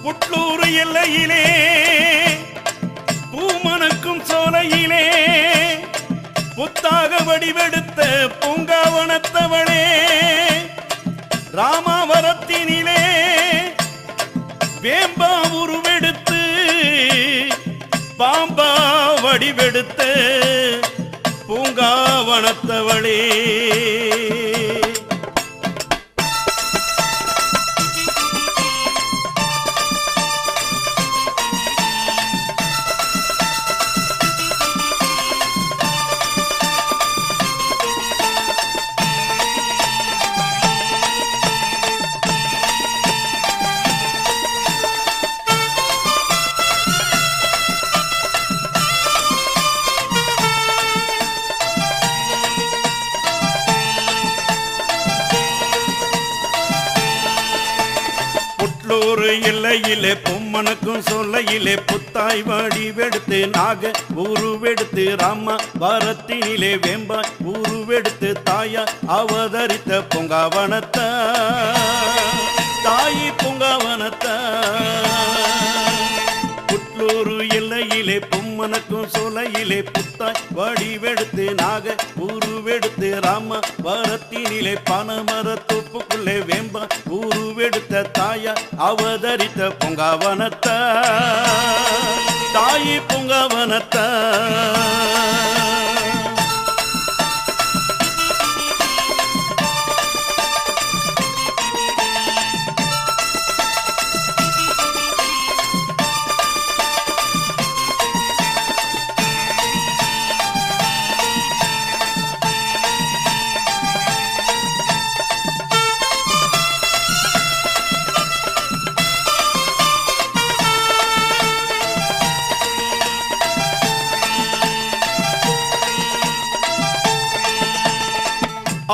புட்லூர் எல்லையிலே பூமணக்கும் சோலையிலே புத்தாக வடிவெடுத்த பூங்காவனத்தவளே ராமாவரத்தினிலே வேம்பா உருவெடுத்து பாம்பா வடிவெடுத்த பூங்காவனத்தவளே எல்லையிலே பொம்மனுக்கும் சொல்லையிலே புத்தாய் வடிவெடுத்து நாக உருவெடுத்து ராம வரத்தினிலே வேம்பாய் உருவெடுத்து தாயா அவதரித்த பூங்காவனத்த தாயி பூங்காவனத்த புட்லூர் எல்லையிலே பொம்மனுக்கும் சொல்லையிலே புத்தாய் வடிவெடுத்து நாக உருவெடுத்து ராம வரத்தினிலே பனமர தொப்புக்குள்ளே வேம்பா உருவெடுத்த தாயா அவதரித்த பூங்காவனத்த தாயி பூங்காவனத்த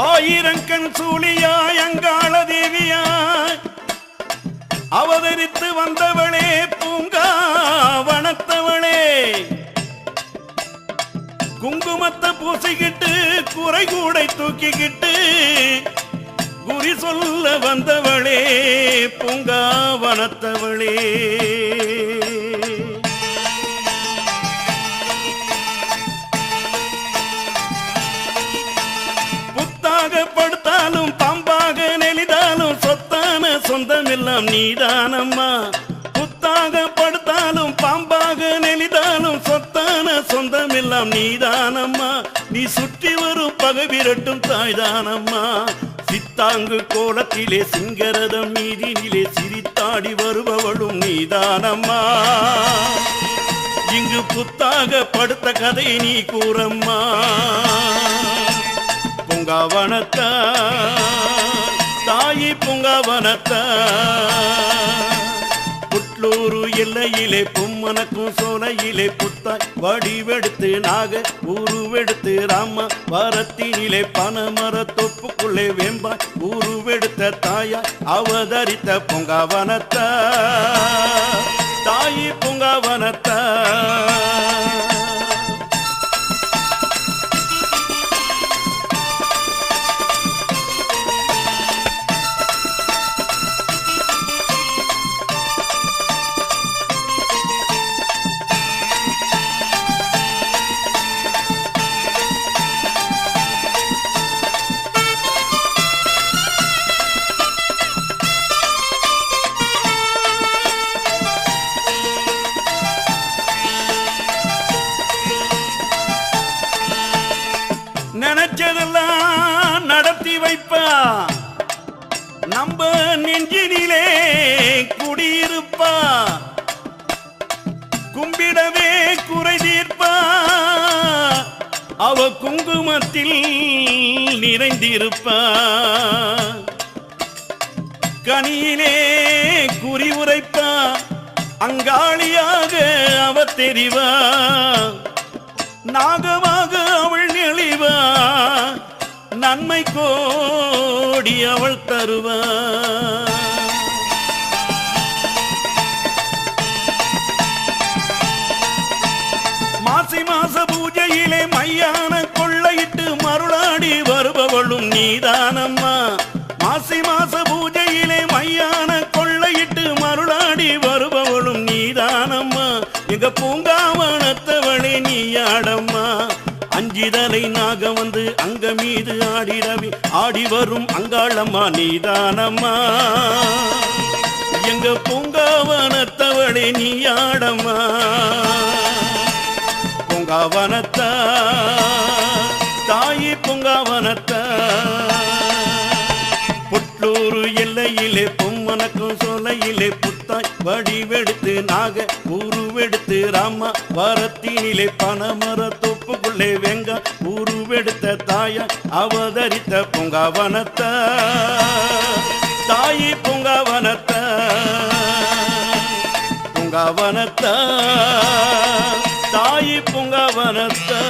ஆயிரங்கண் சூழியாய் அங்காள தேவியாய் அவதரித்து வந்தவளே பூங்காவனத்தவளே குங்குமத்தை பூசிக்கிட்டு குறை கூடை தூக்கிக்கிட்டு குறி சொல்ல வந்தவளே பூங்காவனத்தவளே படுத்தாலும் பாம்பாக நெளிதாலும் சொத்தான சொந்தமெல்லாம் நீதானம்மா புத்தாக படுத்தாலும் பாம்பாக நெளிதாலும் சொத்தான சொந்தமெல்லாம் நீதானம்மா நீ சுற்றி வரும் பகை விரட்டும் தாய்தானம்மா சித்தாங்கு கோலத்திலே சிங்கரதம் மீதினிலே சிரித்தாடி வருபவளும் நீதானம்மா இங்கு புத்தாக படுத்த கதை நீ கூறம்மா பூங்காவனத்த தாயி பூங்காவனத்த புட்லூர் எல்லையிலே பொம்மனுக்கும் சோலையிலே புத்தாய் வடிவெடுத்து நாக உருவெடுத்து ராம வரத்தினிலே பனமர தொப்புக்குள்ளே வேம்பாய் உருவெடுத்த தாயா அவதரித்த பூங்காவனத்த தாயி பூங்காவனத்த நினைச்சதெல்லாம் நடத்தி வைப்பா நம்ம நெஞ்சினிலே குடியிருப்பா கும்பிடவே குறை தீர்ப்பா அவ குங்குமத்தில் நிறைந்திருப்பா கனியிலே குறி உரைப்பா அங்காளியாக அவ தெரிவா நாகமாக அவள் நெளிவா நன்மை கோடி அவள் தருவா மாசி மாச பூஜையிலே மையான கொள்ளையிட்டு மருளாடி வருபவளும் நீதானம்மா மாசி மாச பூஜையிலே மையான கொள்ளையிட்டு மருளாடி வரு எங்க பூங்காவனத்தவளே நீயாடம்மா அஞ்சிதலை நாக வந்து அங்க மீது ஆடிடவி ஆடி வரும் அங்காளம்மா நீதானம்மா எங்க பூங்காவனத்தவளே நீயாடம்மா பூங்காவனத்தா தாயி பூங்காவனத்தா புட்லூரு எல்லையிலே பொம்மனக்கும் சோலையிலே புத்தாய் வடிவெடுத்து நாக உருவெடுத்து ராமா வரத்தினிலே பனமர தொப்புக்குள்ளே வெங்க உருவெடுத்த தாயா அவதரித்த பூங்காவனத்தா தாயி பூங்காவனத்தா பூங்காவனத்தா தாயி பூங்காவனத்தா